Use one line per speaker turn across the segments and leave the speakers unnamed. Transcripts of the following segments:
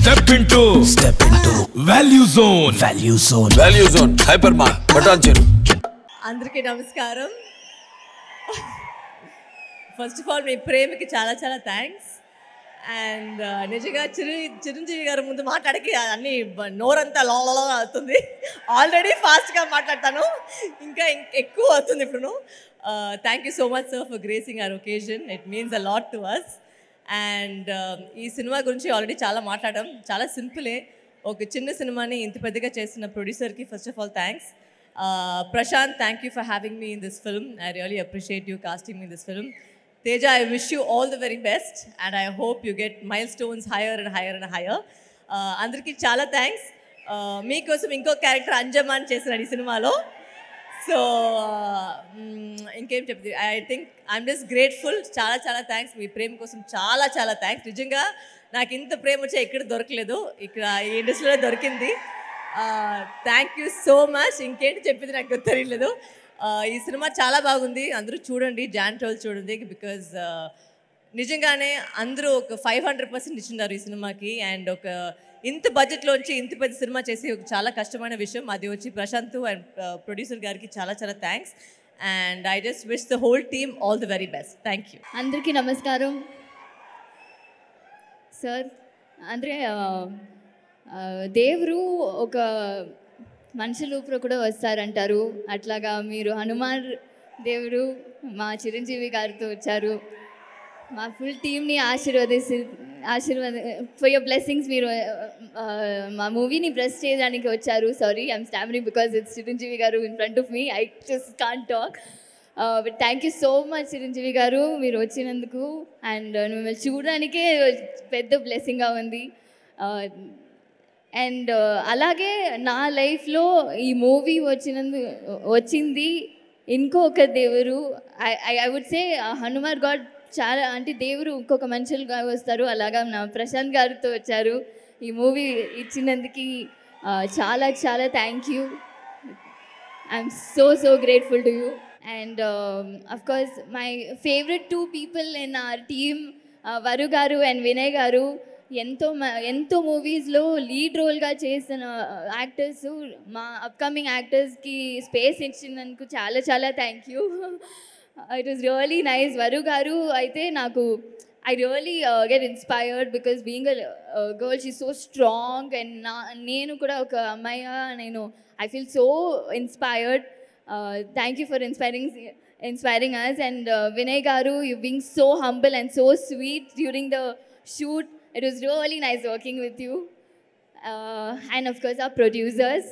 Step into Value Zone. Value Zone. Hypermart. Patancheru.
అందరికీ నమస్కారం. First of all మీ ప్రేమకి చాలా చాలా థ్యాంక్స్. అండ్ నిజంగా చిరంజీవి గారు ముందు మాట్లాడకి అన్ని నోరంతా లోలా అవుతుంది. ఆల్రెడీ ఫాస్ట్గా మాట్లాడతాను, ఇంకా ఎక్కువ అవుతుంది ఇప్పుడు. Thank you so much sir for gracing our occasion. It means a lot to us. And ఈ సినిమా గురించి ఆల్రెడీ చాలా మాట్లాడడం. చాలా సింపులే. ఒక చిన్న సినిమాని ఇంత పెద్దగా చేసిన ప్రొడ్యూసర్కి first of all thanks. Prashant, thank you for having me in this film. I really appreciate you casting me in this film. Teja, I wish you all the very best and I hope you get milestones higher and higher and higher. Andarki chala thanks. Meekosam inko character Anjaman chesina ee cinemalo. So ఇంకేం చెప్తుంది, I think I'm just grateful. చాలా చాలా thanks. మీ ప్రేమ కోసం చాలా చాలా thanks. నిజంగా నాకు ఇంత ప్రేమ వచ్చా ఎక్కడ దొరకలేదు, ఇక్కడ ఈ ఇండస్ట్రీలో దొరికింది. Thank you so much. ఇంకేంటి చెప్పింది నాకు తెలియలేదు. ఈ సినిమా చాలా బాగుంది, అందరూ చూడండి, జాన్ 12 చూడండి. బికాజ్ నిజంగానే అందరూ ఒక 500% ఇచ్చినారు ఈ సినిమాకి. అండ్ ఒక ఇంత బడ్జెట్లోంచి ఇంత పెద్ద సినిమా చేసి ఒక చాలా కష్టమైన విషయం. అది వచ్చి ప్రశాంత్ అండ్ ప్రొడ్యూసర్ గారికి చాలా చాలా thanks. And I just wish the whole team all the very best. Thank you.
అందరికీ నమస్కారం సార్. ಅಂದರೆ దేవుడు ఒక మనిషి రూపంలో కూడా వస్తారంటారు. అట్లాగా మీరు హనుమాన్ దేవుడు మా చిరంజీవి గారితో వచ్చారు. మా ఫుల్ టీమ్ని ఫర్ యువర్ బ్లెస్సింగ్స్. మీరు మా మూవీని బ్లెస్ చేయడానికి వచ్చారు. Sorry, I'm stammering because it's Chiranjeevi garu in front of me. I just can't talk. But thank you so much Chiranjeevi garu మీరు వచ్చినందుకు. అండ్ మిమ్మల్ని చూడడానికే పెద్ద బ్లెస్సింగ్గా ఉంది. అండ్ అలాగే నా లైఫ్లో ఈ మూవీ వచ్చింది ఇంకొక దేవుడు. I would say Hanuman god. చాలా అంటే దేవుడు ఇంకొక మనుషులుగా వస్తారు. అలాగా నా ప్రశాంత్ గారితో వచ్చారు. ఈ మూవీ ఇచ్చినందుకు చాలా చాలా thank you. I'm so grateful to you. And of course my favourite 2 people in our team, వరు గారు అండ్ వినయ్ గారు. ఎంతో మూవీస్లో లీడ్ రోల్గా చేసిన యాక్టర్స్. మా అప్కమింగ్ యాక్టర్స్కి స్పేస్ ఇచ్చినందుకు చాలా చాలా thank you. It was really nice. Varu garu అయితే నాకు I really get inspired because being a girl she so strong. And నేను కూడా ఒక అమ్మాయిగా I feel so inspired. Thank you for inspiring us. And Vinay garu, you being so humble and so sweet during the shoot. It was really nice working with you. And of course our producers.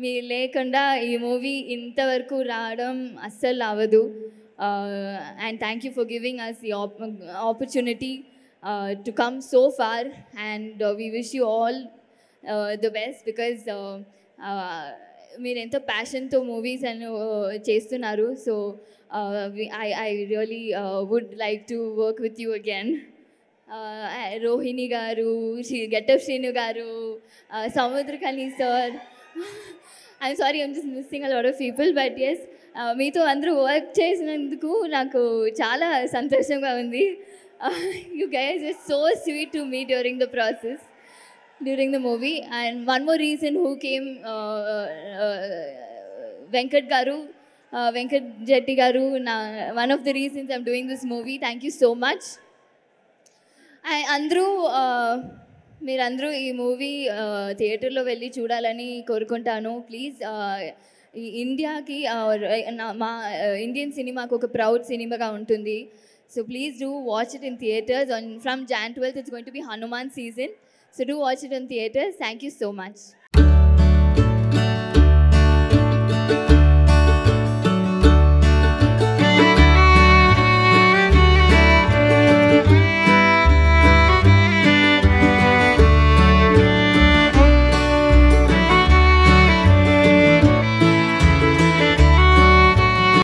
మీరు లేకుండా ఈ movie ఇంతవరకు రావడం అస్సలు అవ్వదు. And thank you for giving us the opportunity to come so far. And we wish you all the best because మీరు ఎంతో ప్యాషన్తో movies అని చేస్తున్నారు. So I really would like to work with you again. Rohini గారు, getup Srinu గారు, Samuthirakani sir. I'm sorry, I'm just missing a lot of people. But yes, మీతో అందరూ work చేసినందుకు నాకు చాలా సంతోషంగా ఉంది. You guys are so sweet to me during the process, during the movie. And one more reason who came, Venkat గారు, వెంకట్ జెట్టి గారు. One of the reasons I'm doing this movie. Thank you so much. మీరందరూ ఈ movie థియేటర్లో వెళ్ళి చూడాలని కోరుకుంటాను. Please, ఈ ఇండియాకి మా ఇండియన్ సినిమాకు ఒక ప్రౌడ్ సినిమాగా ఉంటుంది. So please do watch it in theatres. From Jan 12th it's going to be Hanuman season. So do watch it in theaters. Thank you so much.